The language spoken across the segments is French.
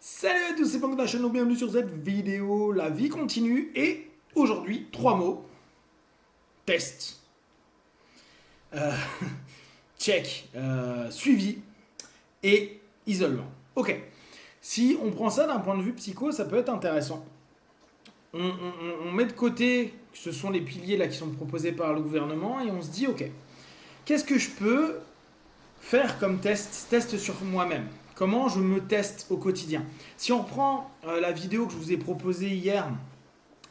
Salut à tous, c'est Pank National, bienvenue sur cette vidéo. La vie continue et aujourd'hui, 3 mots. Test. Euh, check. Suivi et isolement. Ok. Si on prend ça d'un point de vue psycho, ça peut être intéressant. On met de côté que ce sont les piliers là qui sont proposés par le gouvernement et on se dit ok, qu'est-ce que je peux faire comme test sur moi-même. Comment je me teste au quotidien. Si on reprend la vidéo que je vous ai proposée hier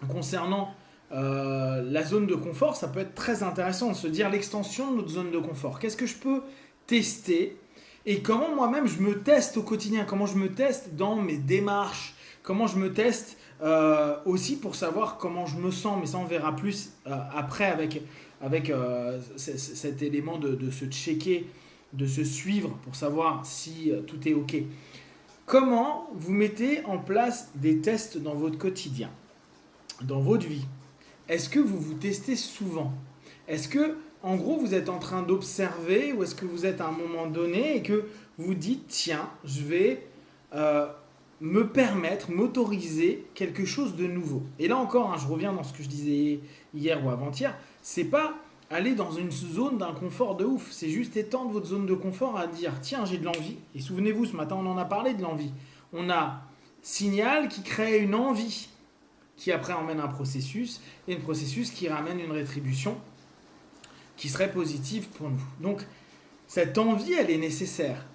concernant la zone de confort, ça peut être très intéressant de se dire l'extension de notre zone de confort. Qu'est-ce que je peux tester et comment moi-même je me teste au quotidien, comment je me teste dans mes démarches, comment je me teste aussi pour savoir comment je me sens, mais ça on verra plus après avec cet élément de se checker, de se suivre pour savoir si tout est OK. Comment vous mettez en place des tests dans votre quotidien, dans votre vie? Est-ce que vous vous testez souvent? Est-ce que, en gros, vous êtes en train d'observer ou est-ce que vous êtes à un moment donné et que vous dites, tiens, je vais me permettre, m'autoriser quelque chose de nouveau? Et là encore, je reviens dans ce que je disais hier ou avant-hier, c'est pas aller dans une zone d'inconfort de ouf. C'est juste étendre votre zone de confort à dire tiens, j'ai de l'envie. Et souvenez-vous, ce matin, on en a parlé de l'envie. On a signal qui crée une envie, qui après emmène un processus, et un processus qui ramène une rétribution qui serait positive pour nous. Donc, cette envie, elle est nécessaire.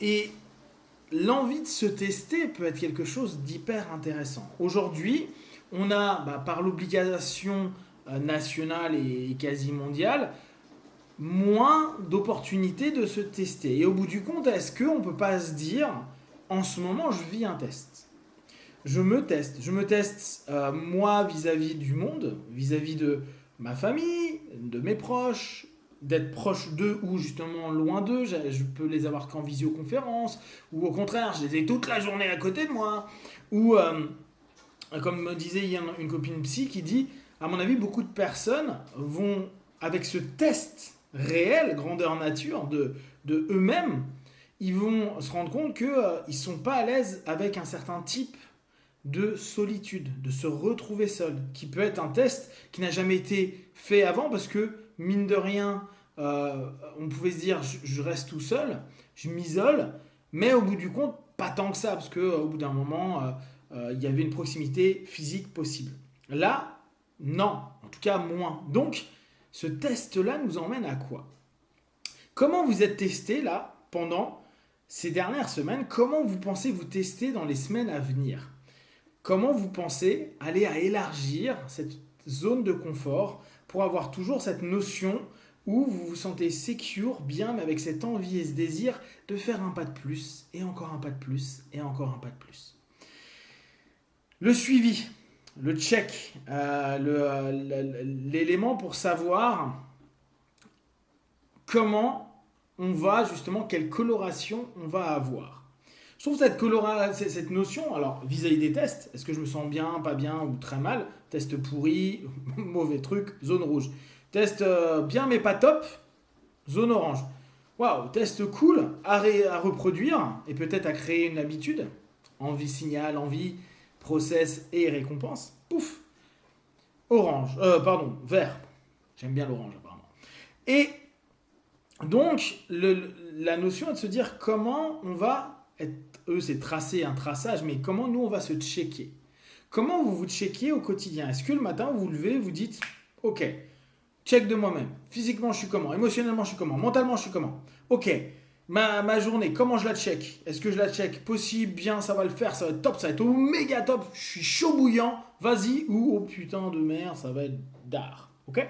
Et l'envie de se tester peut être quelque chose d'hyper intéressant. Aujourd'hui, on a, par l'obligation nationale et quasi mondiale, moins d'opportunités de se tester. Et au bout du compte, est-ce qu'on ne peut pas se dire, en ce moment, je vis un test. Je me teste moi vis-à-vis du monde, vis-à-vis de ma famille, de mes proches, d'être proche d'eux ou justement loin d'eux, je peux les avoir qu'en visioconférence, ou au contraire, je les ai toute la journée à côté de moi, ou comme me disait hier une copine psy qui dit, à mon avis, beaucoup de personnes vont, avec ce test réel, grandeur nature, de eux-mêmes, ils vont se rendre compte qu'ils ne sont pas à l'aise avec un certain type de solitude, de se retrouver seul, qui peut être un test qui n'a jamais été fait avant, parce que, mine de rien, on pouvait se dire, je reste tout seul, je m'isole, mais au bout du compte, pas tant que ça, parce qu'au bout d'un moment, il y avait une proximité physique possible. Là, non, en tout cas moins. Donc, ce test-là nous emmène à quoi? Comment vous êtes testé là pendant ces dernières semaines? Comment vous pensez vous tester dans les semaines à venir? Comment vous pensez aller à élargir cette zone de confort pour avoir toujours cette notion où vous vous sentez secure, bien, mais avec cette envie et ce désir de faire un pas de plus, et encore un pas de plus, et encore un pas de plus. Le suivi, le check, l'élément pour savoir comment on va justement, quelle coloration on va avoir. Je trouve cette notion, alors vis-à-vis des tests, est-ce que je me sens bien, pas bien ou très mal? Test pourri, mauvais truc, zone rouge. Test bien mais pas top, zone orange. Waouh, test cool, à reproduire et peut-être à créer une habitude. Envie, signal, envie, process et récompense. Pouf, orange, vert. J'aime bien l'orange apparemment. Et donc, la notion est de se dire comment on va être, eux c'est tracer un traçage, mais comment nous on va se checker. Comment vous vous checkez au quotidien? Est-ce que le matin vous vous levez, vous dites ok, check de moi-même, physiquement je suis comment, émotionnellement je suis comment, mentalement je suis comment, ok, ma journée, comment je la check? Est-ce que je la check? Possible, bien, ça va le faire, ça va être top, ça va être méga top, je suis chaud bouillant, vas-y, ou oh putain de merde, ça va être d'art, ok?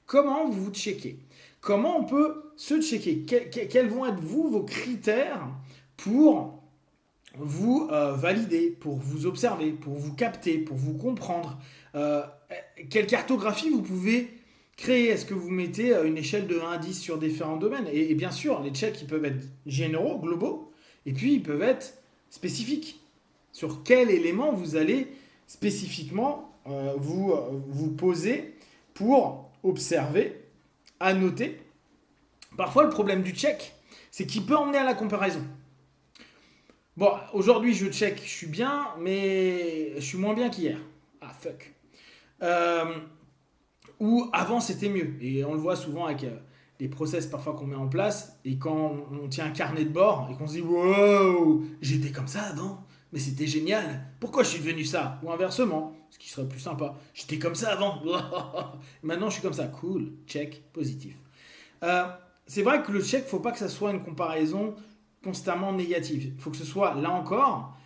Comment vous vous checkez? Comment on peut se checker? Quels vont être vos critères pour vous valider, pour vous observer, pour vous capter, pour vous comprendre? Quelle cartographie vous pouvez créer? Est-ce que vous mettez une échelle de 1 à 10 sur différents domaines? Et bien sûr, les checks ils peuvent être généraux, globaux, et puis ils peuvent être spécifiques. Sur quel élément vous allez spécifiquement vous poser pour observer, annoter. Parfois, le problème du check, c'est qu'il peut emmener à la comparaison. Bon, aujourd'hui, je check, je suis bien, mais je suis moins bien qu'hier. Ah, fuck. Euh, ou avant, c'était mieux. Et on le voit souvent avec les process parfois qu'on met en place. Et quand on tient un carnet de bord et qu'on se dit wow, j'étais comme ça avant, mais c'était génial. Pourquoi je suis devenu ça? Ou inversement, ce qui serait plus sympa. J'étais comme ça avant. Maintenant, je suis comme ça. Cool, check, positif. Euh, c'est vrai que le check, faut pas que ça soit une comparaison constamment négative. Il faut que ce soit, là encore,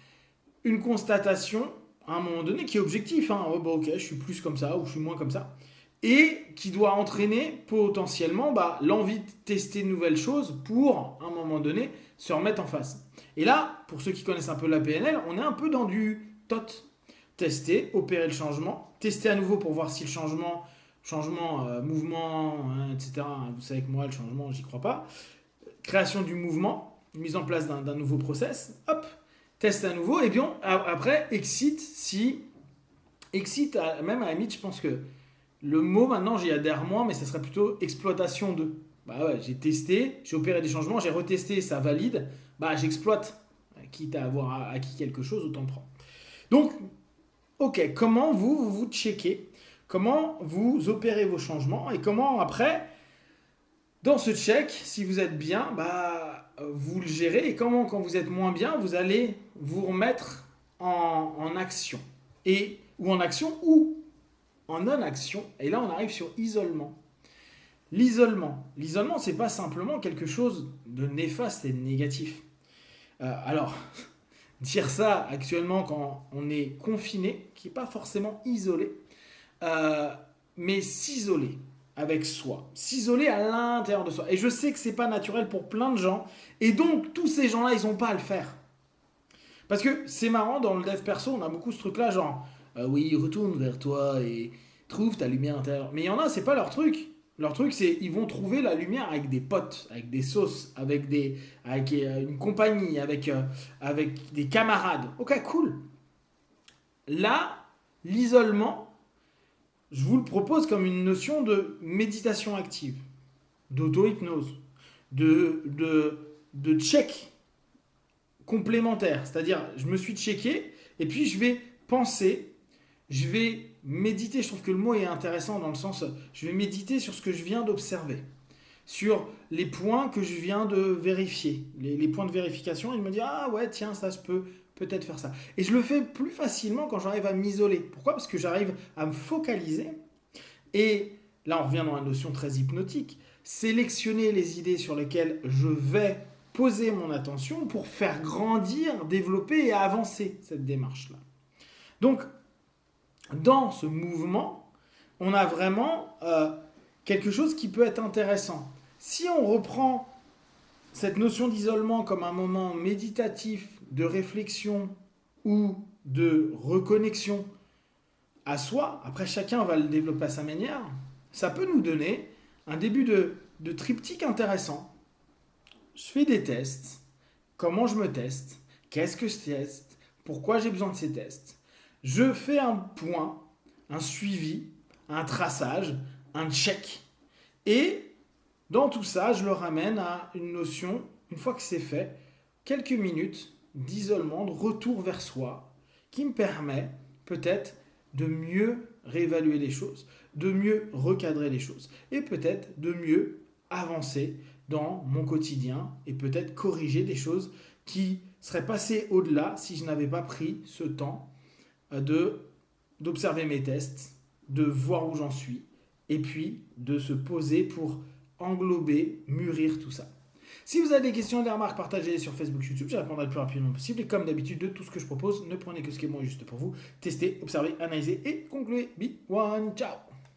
une constatation à un moment donné qui est objectif. Hein. Oh, bah, ok, je suis plus comme ça ou je suis moins comme ça. Et qui doit entraîner potentiellement l'envie de tester de nouvelles choses pour, à un moment donné, se remettre en face. Et là, pour ceux qui connaissent un peu la PNL, on est un peu dans du TOT. Tester, opérer le changement, tester à nouveau pour voir si le changement, mouvement, hein, etc. Vous savez que moi, le changement, j'y crois pas. Création du mouvement, mise en place d'un nouveau process, hop, teste à nouveau, et bien après, même à la limite, je pense que le mot maintenant, j'y adhère moins, mais ça serait plutôt exploitation de. Bah ouais, j'ai testé, j'ai opéré des changements, j'ai retesté, ça valide, bah j'exploite. Quitte à avoir acquis quelque chose, autant prendre. Donc, ok, comment vous checkez, comment vous opérez vos changements et comment après, dans ce check, si vous êtes bien, vous le gérez et comment, quand vous êtes moins bien, vous allez vous remettre en action. Ou en action ou en non-action. Et là, on arrive sur isolement. L'isolement, c'est pas simplement quelque chose de néfaste et de négatif. Alors, dire ça actuellement quand on est confiné, qui n'est pas forcément isolé, mais s'isoler avec soi, s'isoler à l'intérieur de soi. Et je sais que c'est pas naturel pour plein de gens, et donc tous ces gens-là, ils n'ont pas à le faire. Parce que c'est marrant, dans le dev perso, on a beaucoup ce truc-là, genre, oui, retourne vers toi et trouve ta lumière intérieure. Mais il y en a, c'est pas leur truc. Leur truc, c'est ils vont trouver la lumière avec des potes, avec des sauces, avec une compagnie, avec des camarades. Ok, cool. Là, l'isolement, je vous le propose comme une notion de méditation active, d'auto-hypnose, de check complémentaire. C'est-à-dire, je me suis checké et puis je vais penser, je vais méditer. Je trouve que le mot est intéressant dans le sens, je vais méditer sur ce que je viens d'observer, sur les points que je viens de vérifier, les points de vérification, et je me dis, ah ouais, tiens, ça je peux peut-être faire ça. Et je le fais plus facilement quand j'arrive à m'isoler. Pourquoi? Parce que j'arrive à me focaliser. Et là, on revient dans une notion très hypnotique. Sélectionner les idées sur lesquelles je vais poser mon attention pour faire grandir, développer et avancer cette démarche-là. Donc, dans ce mouvement, on a vraiment quelque chose qui peut être intéressant. Si on reprend cette notion d'isolement comme un moment méditatif, de réflexion ou de reconnexion à soi, après chacun va le développer à sa manière, ça peut nous donner un début de triptyque intéressant. Je fais des tests, comment je me teste, qu'est-ce que je teste, pourquoi j'ai besoin de ces tests. Je fais un point, un suivi, un traçage, un check. Et dans tout ça, je le ramène à une notion, une fois que c'est fait, quelques minutes d'isolement, de retour vers soi, qui me permet peut-être de mieux réévaluer les choses, de mieux recadrer les choses, et peut-être de mieux avancer dans mon quotidien, et peut-être corriger des choses qui seraient passées au-delà si je n'avais pas pris ce temps d'observer mes tests, de voir où j'en suis, et puis de se poser pour englober, mûrir tout ça. Si vous avez des questions, des remarques, partagez-les sur Facebook, YouTube, je répondrai le plus rapidement possible. Et comme d'habitude, de tout ce que je propose, ne prenez que ce qui est bon et juste pour vous. Testez, observez, analysez et concluez. Be one, ciao.